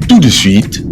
Tout de suite,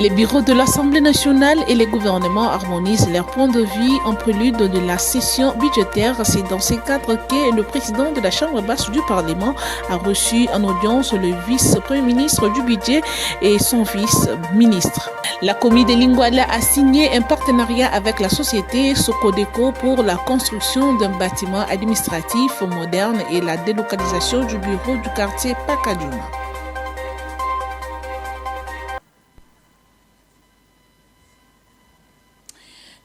les bureaux de l'Assemblée nationale et les gouvernements harmonisent leurs points de vue en prélude de la session budgétaire. C'est dans ces cadres que le président de la Chambre basse du Parlement a reçu en audience le vice-premier ministre du budget et son vice-ministre. La commune de Lingouala a signé un partenariat avec la société Socodeco pour la construction d'un bâtiment administratif moderne et la délocalisation du bureau du quartier Pakadjouma.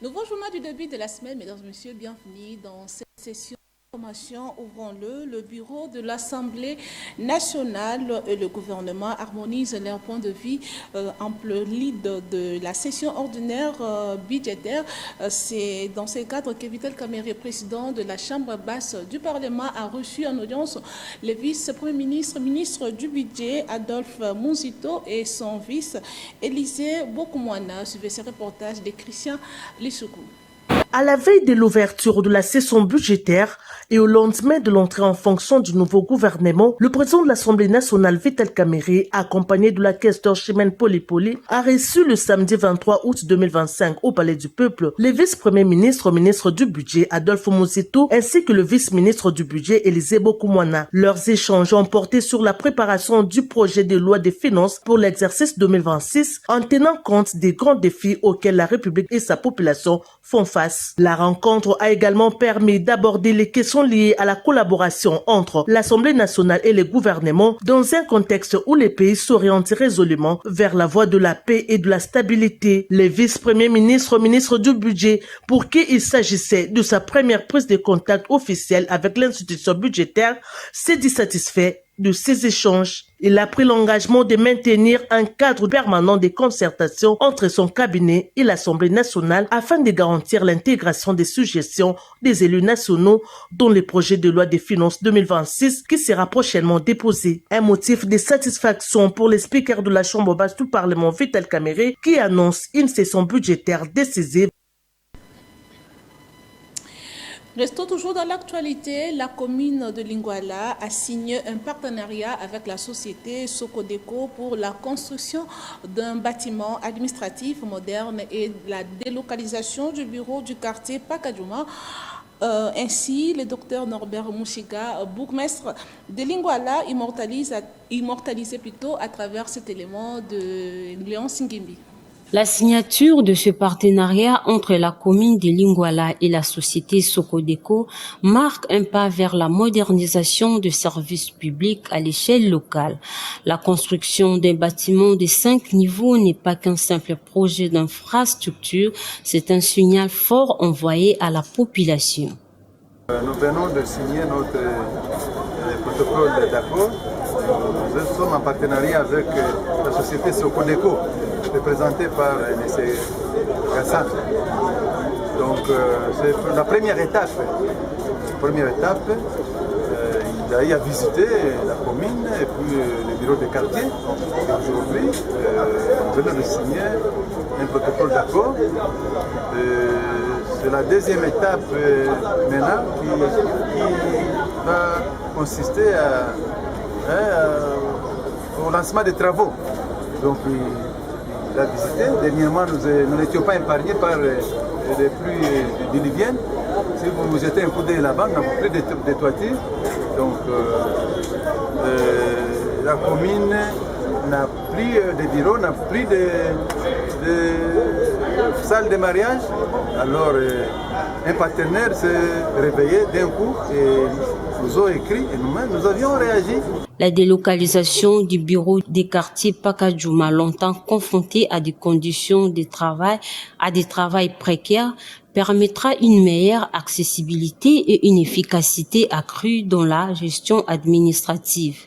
Nouveau journal du début de la semaine, mesdames et messieurs, bienvenue dans cette session de formation. Ouvrons-le. Le bureau de l'Assemblée nationale et le gouvernement harmonisent leurs points de vue en prélude de la session ordinaire budgétaire. C'est dans ce cadre que Vital Kamerhe, président de la Chambre basse du Parlement, a reçu en audience le vice-premier ministre, ministre du budget, Adolphe Mouzito, et son vice, Élisée Bokoumouana. Suivez ce reportage de Christian Lissoukou. À la veille de l'ouverture de la session budgétaire et au lendemain de l'entrée en fonction du nouveau gouvernement, le président de l'Assemblée nationale, Vital Kamerhe, accompagné de la questeur Chimène Poli, a reçu le samedi 23 août 2025 au Palais du Peuple le vice-premier ministre, ministre du budget, Adolphe Mouzito, ainsi que le vice-ministre du budget, Élisée Bokoumouana. Leurs échanges ont porté sur la préparation du projet de loi des finances pour l'exercice 2026 en tenant compte des grands défis auxquels la République et sa population font face. La rencontre a également permis d'aborder les questions liées à la collaboration entre l'Assemblée nationale et les gouvernements dans un contexte où les pays s'orientent résolument vers la voie de la paix et de la stabilité. Le vice-premier ministre, ministre du budget, pour qui il s'agissait de sa première prise de contact officielle avec l'institution budgétaire, s'est dit satisfait de ces échanges. Il a pris l'engagement de maintenir un cadre permanent de concertation entre son cabinet et l'Assemblée nationale afin de garantir l'intégration des suggestions des élus nationaux dans le projet de loi des finances 2026 qui sera prochainement déposé. Un motif de satisfaction pour le speaker de la Chambre basse du Parlement, Vital Kamerhe, qui annonce une session budgétaire décisive. Restons toujours dans l'actualité. La commune de Lingouala a signé un partenariat avec la société Socodeco pour la construction d'un bâtiment administratif moderne et la délocalisation du bureau du quartier Pakadjouma. Ainsi, le docteur Norbert Mouchiga, bourgmestre de Lingouala, immortalisé plutôt à travers cet élément de Léon Singimbi. La signature de ce partenariat entre la commune de Lingouala et la société Socodeco marque un pas vers la modernisation des services publics à l'échelle locale. La construction d'un bâtiment de 5 niveaux n'est pas qu'un simple projet d'infrastructure, c'est un signal fort envoyé à la population. Nous venons de signer notre protocole d'accord. Nous sommes en partenariat avec la société Socodeco, représentée par M. Gassan. Donc c'est la première étape. Il a eu à visiter la commune et puis le bureau de quartier. Aujourd'hui, nous venons de signer un protocole d'accord. C'est la deuxième étape maintenant qui va consister au lancement des travaux. Donc il a visité. Dernièrement, nous n'étions pas épargnés par les pluies diluviennes. Si vous jetez un coup d'œil là-bas, nous n'avons plus de toiture. Donc la commune n'a plus de bureaux, n'a plus de salle de mariage. Alors un partenaire s'est réveillé d'un coup et nous a écrit et nous-mêmes nous avions réagi. La délocalisation du bureau des quartiers Pakadjouma, longtemps confronté à des conditions de travail, précaires, permettra une meilleure accessibilité et une efficacité accrue dans la gestion administrative.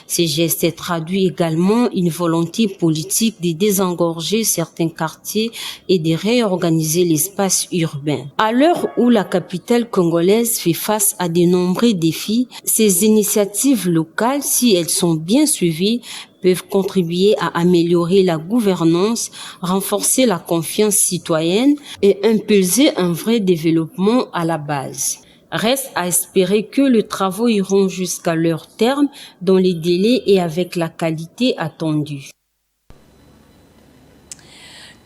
Ce geste traduit également une volonté politique de désengorger certains quartiers et de réorganiser l'espace urbain. À l'heure où la capitale congolaise fait face à de nombreux défis, ces initiatives locales, si elles sont bien suivies, peuvent contribuer à améliorer la gouvernance, renforcer la confiance citoyenne et impulser un vrai développement à la base. Reste à espérer que les travaux iront jusqu'à leur terme dans les délais et avec la qualité attendue.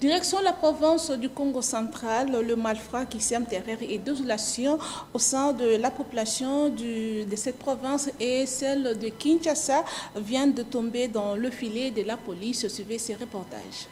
Direction la province du Congo central, le malfrat qui sème terreur et désolation au sein de la population de cette province et celle de Kinshasa vient de tomber dans le filet de la police. Suivez ces reportages.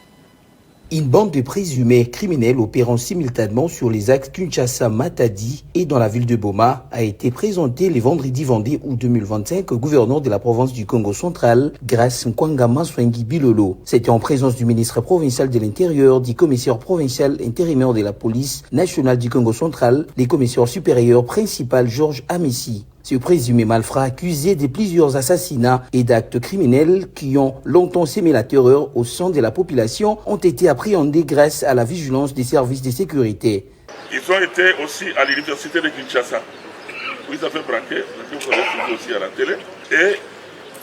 Une bande de présumés criminels opérant simultanément sur les axes Kinshasa-Matadi et dans la ville de Boma a été présentée le vendredi 22 août 2025 au gouverneur de la province du Congo central, Grace Nkwanga Swengi Bilolo. C'était en présence du ministre provincial de l'Intérieur, du commissaire provincial intérimaire de la police nationale du Congo central, des commissaires supérieurs principal Georges Amissi. Ce présumé malfrat accusé de plusieurs assassinats et d'actes criminels qui ont longtemps sémé la terreur au sein de la population ont été appréhendés grâce à la vigilance des services de sécurité. Ils ont été aussi à l'université de Kinshasa, où ils avaient braqué, vous avez suivi aussi à la télé, et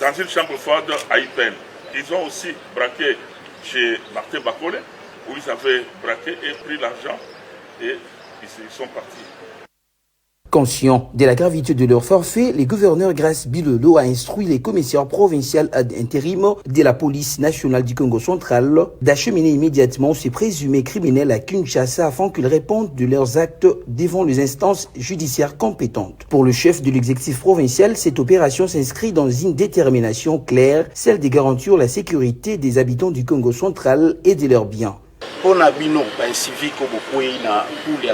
dans une chambre froide à Ipen. Ils ont aussi braqué chez Martin Bakole, où ils avaient braqué et pris l'argent, et ils sont partis. Conscient de la gravité de leur forfait, le gouverneur Grace Bilolo a instruit les commissaires provinciaux ad interim de la police nationale du Congo central d'acheminer immédiatement ces présumés criminels à Kinshasa afin qu'ils répondent de leurs actes devant les instances judiciaires compétentes. Pour le chef de l'exécutif provincial, cette opération s'inscrit dans une détermination claire, celle de garantir la sécurité des habitants du Congo central et de leurs biens. On a vu un civil comme la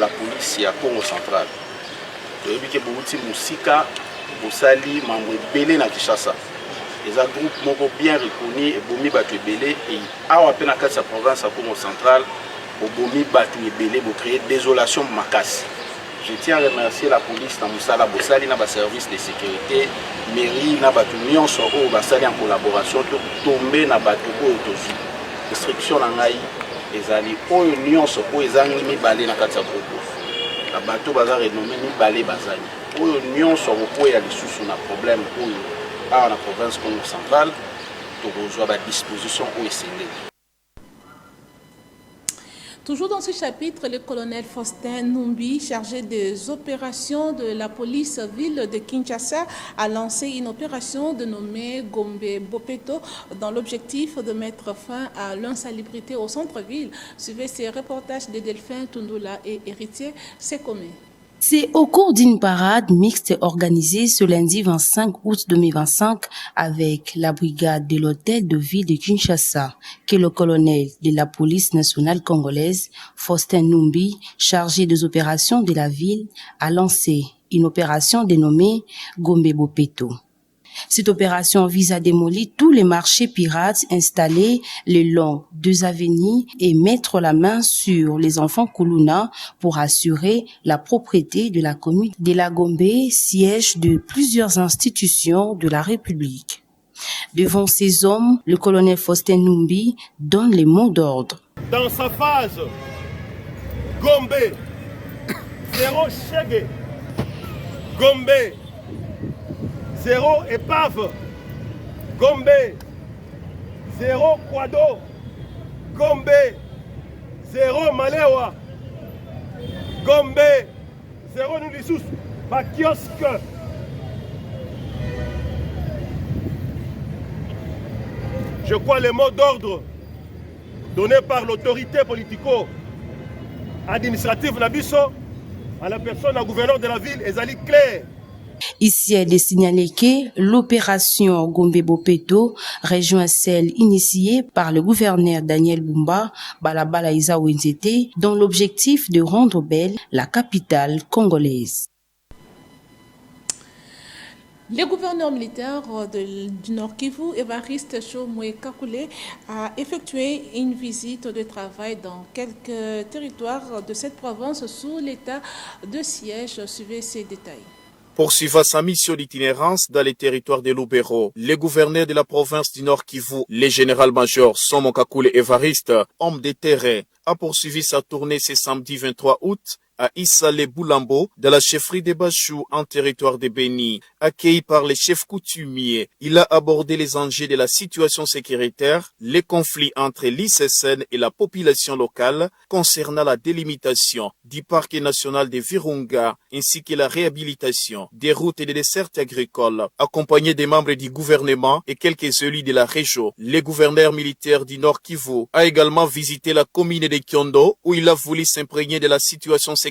police à Congo central. toyebi ke bouti musika bosali mambo ebele na Kinshasa. Eza groupe moko bien reconnu et bomi batu ebele et awa pe na kati ya province ya Congo central bomi batu ebele bo créer désolation makasi. Je tiens à remercier la police na musala bosali na ba service de sécurité, mairie na batu nyonso o basali en collaboration to tomber na batu o tozu. Restriction na ngai ezali oyo nyonso o ezangi mibale na kati ya groupe. La bateau bazar renommé mibale bazali. Oyo nyonso ko ya lisusu na problème oyo a na province Congo central to rejoindre ba disposition o esende. Toujours dans ce chapitre, le colonel Faustin Numbi, chargé des opérations de la police ville de Kinshasa, a lancé une opération dénommée Gombe Bopeto dans l'objectif de mettre fin à l'insalubrité au centre-ville. Suivez ces reportages de Delphin Tundula et Héritier Sekome. C'est au cours d'une parade mixte organisée ce lundi 25 août 2025 avec la brigade de l'hôtel de ville de Kinshasa que le colonel de la police nationale congolaise, Faustin Numbi, chargé des opérations de la ville, a lancé une opération dénommée Gombe Bopeto. Cette opération vise à démolir tous les marchés pirates installés le long des avenues et mettre la main sur les enfants Kuluna pour assurer la propriété de la commune de la Gombe, siège de plusieurs institutions de la République. Devant ces hommes, le colonel Faustin Numbi donne les mots d'ordre. Dans sa phase, Gombe, zéro chèque, Gombe, zéro épave, Gombe, zéro quado, Gombe, zéro malewa, Gombe, zéro nulissus, ma kiosque. Je crois les mots d'ordre donnés par l'autorité politico-administrative Nabiso à la personne du gouverneur de la ville, Ezali clair. Ici est de signaler que l'opération Gombe Bopeto rejoint celle initiée par le gouverneur Daniel Bumba Balabala Isa Wenzete dans l'objectif de rendre belle la capitale congolaise. Le gouverneur militaire du Nord Kivu, Évariste Chomoué Kakule, a effectué une visite de travail dans quelques territoires de cette province sous l'état de siège. Suivez ces détails. Poursuivant sa mission d'itinérance dans les territoires de Lubero, le gouverneur de la province du Nord Kivu, le général-major Somo Kakule Évariste, homme de terrain, a poursuivi sa tournée ce samedi 23 août à Issale Boulambo, dans la chefferie de Bachou, en territoire de Béni. Accueilli par les chefs coutumiers, il a abordé les enjeux de la situation sécuritaire, les conflits entre l'ICSN et la population locale concernant la délimitation du parc national de Virunga, ainsi que la réhabilitation des routes et des dessertes agricoles. Accompagné des membres du gouvernement et quelques élus de la région, le gouverneur militaire du Nord Kivu a également visité la commune de Kyondo, où il a voulu s'imprégner de la situation sécuritaire.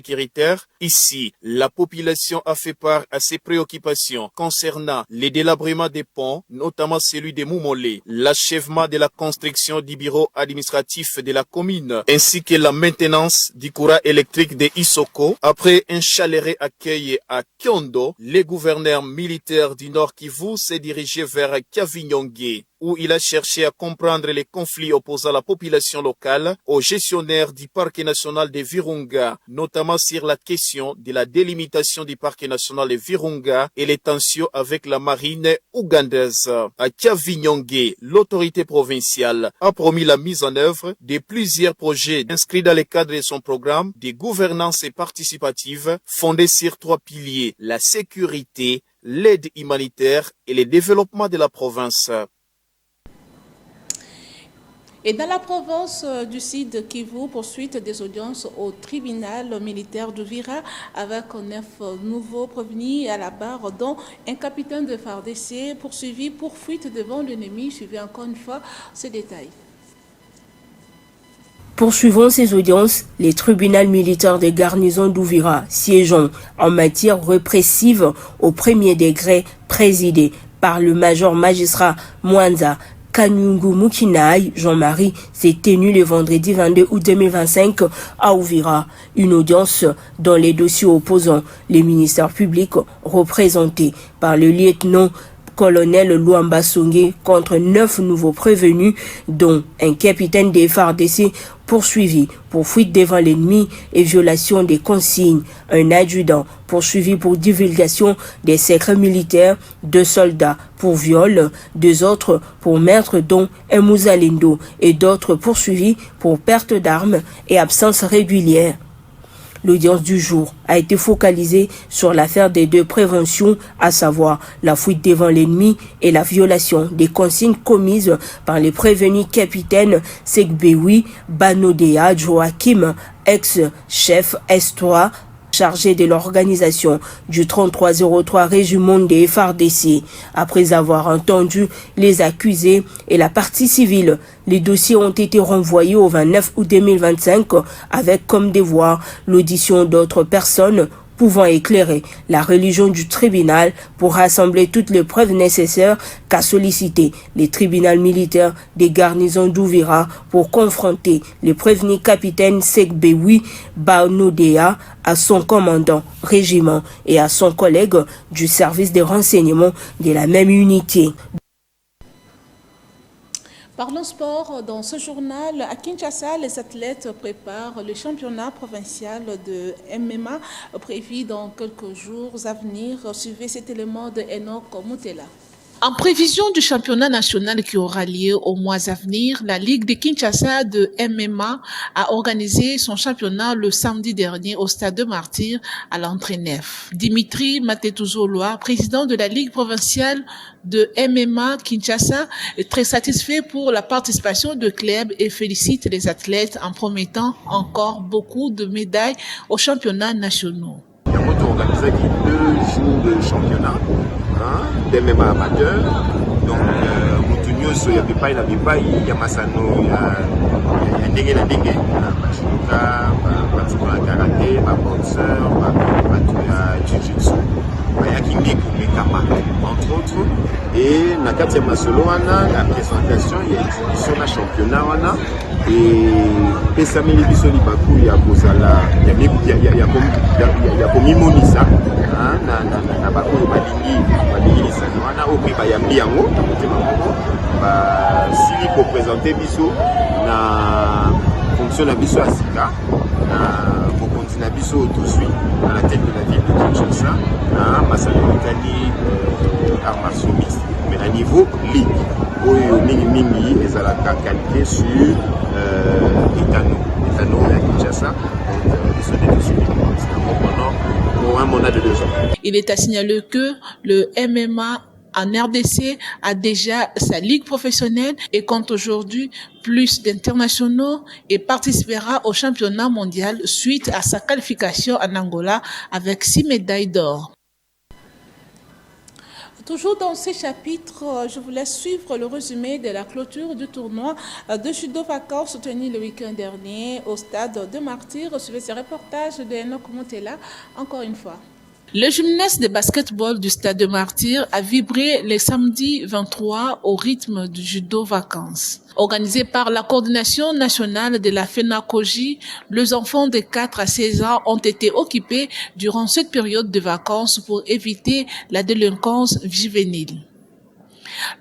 Ici, la population a fait part à ses préoccupations concernant les délabrements des ponts, notamment celui de Moumolé, l'achèvement de la construction du bureau administratif de la commune, ainsi que la maintenance du courant électrique de Isoko. Après un chaleureux accueil à Kyondo, le gouverneur militaire du Nord Kivu s'est dirigé vers Kavinyonge, où il a cherché à comprendre les conflits opposant la population locale aux gestionnaires du parc national de Virunga, notamment sur la question de la délimitation du parc national de Virunga et les tensions avec la marine ougandaise. À Kavinyonge, l'autorité provinciale a promis la mise en œuvre de plusieurs projets inscrits dans le cadre de son programme de gouvernance participative fondé sur 3 piliers: la sécurité, l'aide humanitaire et le développement de la province. Et dans la province du Sud Kivu, poursuite des audiences au tribunal militaire d'Uvira avec 9 nouveaux prévenus à la barre, dont un capitaine de FARDC poursuivi pour fuite devant l'ennemi. Suivez encore une fois ces détails. Poursuivant ces audiences, les tribunaux militaires de garnison d'Uvira siégeant en matière répressive au premier degré présidé par le major magistrat Mwanza Kanyungu Mukinai Jean-Marie s'est tenu le vendredi 22 août 2025 à Uvira. Une audience dans les dossiers opposants les ministères publics représentés par le lieutenant-colonel Luamba Songé contre 9 nouveaux prévenus, dont un capitaine des FARDC poursuivi pour fuite devant l'ennemi et violation des consignes, un adjudant poursuivi pour divulgation des secrets militaires, 2 soldats pour viol, 2 autres pour meurtre dont un Mouzalindo et d'autres poursuivis pour perte d'armes et absence régulière. L'audience du jour a été focalisée sur l'affaire des 2 préventions, à savoir la fuite devant l'ennemi et la violation des consignes commises par les prévenus capitaines Sekbewi Banodea Joachim, ex-chef S3, chargé de l'organisation du 3303 régiment des FARDC. Après avoir entendu les accusés et la partie civile, les dossiers ont été renvoyés au 29 août 2025 avec comme devoir l'audition d'autres personnes pouvant éclairer la religion du tribunal pour rassembler toutes les preuves nécessaires qu'a sollicité les tribunaux militaires des garnisons d'Uvira pour confronter le prévenu capitaine Sekbewi Banodea à son commandant régiment et à son collègue du service de renseignement de la même unité. Parlons sport. Dans ce journal, à Kinshasa, les athlètes préparent le championnat provincial de MMA prévu dans quelques jours à venir. Suivez cet élément de Enoch Moutela. En prévision du championnat national qui aura lieu au mois à venir, la Ligue de Kinshasa de MMA a organisé son championnat le samedi dernier au stade de Martyr à l'entrée nef. Dimitri Matetuzoloa, président de la Ligue provinciale de MMA Kinshasa, est très satisfait pour la participation de clubs et félicite les athlètes en promettant encore beaucoup de médailles aux championnats nationaux. Il y a organisé 2 jours de championnat. d'MMA amateur. Donc, Moutounioso, il y a Bipaï, il y a Massano, il y a Ndenge, Bashuka, bato ya karaté, baboxeur, bato ya jiu-jitsu bayaki nde komekama entre autres. Et na kati ya masolo wana la présentation ya exhibition na championnat wana epesameli biso libaku ya kozala ya komimonisa na baoyo balingi lisano wana oyo mpe bayambi yango na motema moko basili kopresente biso na fonction na biso ya sika na bokonzi na biso oyo tozwi na la tête de la ville de Kinshasa na masano etali art martiaux mixte mais na niveau ligue oyo mingi ezalaka qualité sur Etano à Kinshasa. Pour un mandat de 2 ans. Il est à signaler que le MMA en RDC a déjà sa ligue professionnelle et compte aujourd'hui plus d'internationaux et participera au championnat mondial suite à sa qualification en Angola avec 6 médailles d'or. Toujours dans ces chapitres, je vous laisse suivre le résumé de la clôture du tournoi de judo vacances tenu le week-end dernier au stade de Martyrs. Suivez ce reportage de Enoch Montella encore une fois. Le gymnase de basketball du stade de Martyrs a vibré le samedi 23 au rythme du judo vacances. Organisé par la coordination nationale de la FENACOJI, les enfants de 4 à 16 ans ont été occupés durant cette période de vacances pour éviter la délinquance juvénile.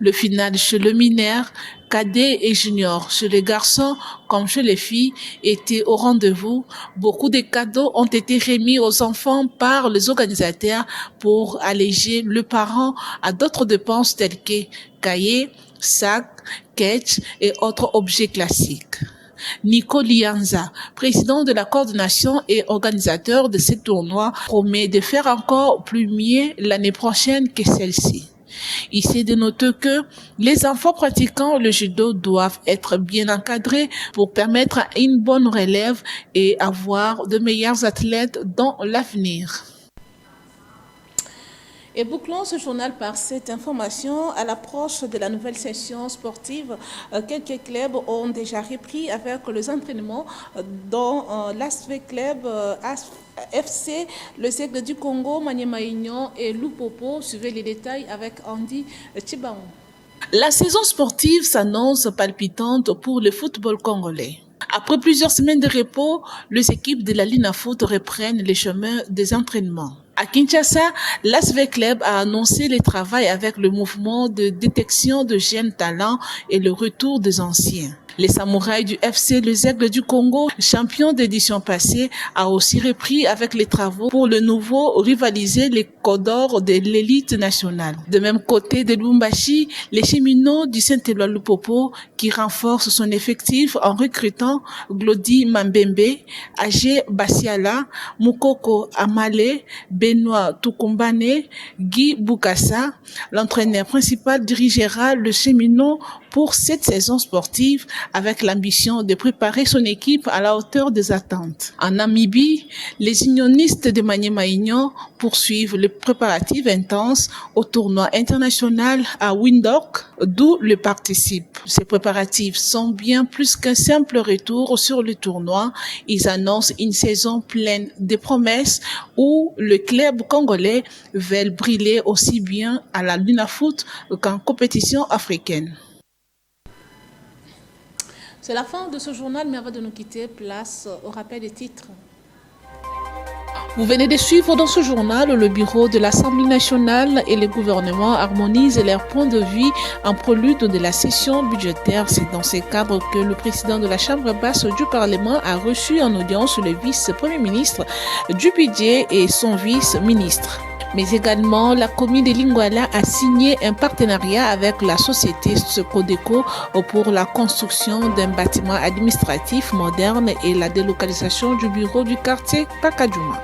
Le final chez le mineur, cadet et junior, chez les garçons comme chez les filles, était au rendez-vous. Beaucoup de cadeaux ont été remis aux enfants par les organisateurs pour alléger le parent à d'autres dépenses telles que cahiers, sacs, sketchs et autres objets classiques. Nico Lianza, président de la coordination et organisateur de ce tournoi, promet de faire encore plus mieux l'année prochaine que celle-ci. Il s'est de noter que les enfants pratiquant le judo doivent être bien encadrés pour permettre une bonne relève et avoir de meilleurs athlètes dans l'avenir. Et bouclons ce journal par cette information. À l'approche de la nouvelle session sportive, quelques clubs ont déjà repris avec les entraînements dont l'ASV Club FC, le Aigle du Congo, Maniema Union et Lupopo. Suivez les détails avec Andy Chibaon. La saison sportive s'annonce palpitante pour le football congolais. Après plusieurs semaines de repos, les équipes de la Linafoot reprennent les chemins des entraînements. À Kinshasa, l'ASV Club a annoncé le travail avec le mouvement de détection de jeunes talents et le retour des anciens. Les samouraïs du FC Les Aigles du Congo, champion d'édition passée, a aussi repris avec les travaux pour le nouveau rivaliser les Codors de l'élite nationale. De même côté de Lubumbashi, les cheminots du Saint-Éloi Lupopo qui renforcent son effectif en recrutant Glody Mambembe, Agé Basiala, Mukoko Amale, Benoît Tukumbane, Guy Boukassa. L'entraîneur principal dirigera le cheminot pour cette saison sportive avec l'ambition de préparer son équipe à la hauteur des attentes. En Namibie, les unionistes de Maniema Union poursuivent les préparatifs intenses au tournoi international à Windhoek, d'où le participe. Ces préparatifs sont bien plus qu'un simple retour sur le tournoi. Ils annoncent une saison pleine de promesses où le club congolais veut briller aussi bien à la Linafoot qu'en compétition africaine. C'est la fin de ce journal, mais avant de nous quitter, place au rappel des titres. Vous venez de suivre dans ce journal le bureau de l'Assemblée nationale et le gouvernement harmonisent leurs points de vue en prélude de la session budgétaire. C'est dans ce cadre que le président de la Chambre basse du Parlement a reçu en audience le vice-premier ministre du budget et son vice-ministre. Mais également, la commune de Lingwala a signé un partenariat avec la société Socodeco pour la construction d'un bâtiment administratif moderne et la délocalisation du bureau du quartier Pakadjouma.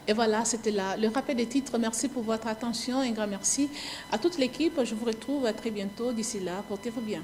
Et voilà, c'était là le rappel des titres. Merci pour votre attention. Un grand merci à toute l'équipe. Je vous retrouve très bientôt. D'ici là, portez-vous bien.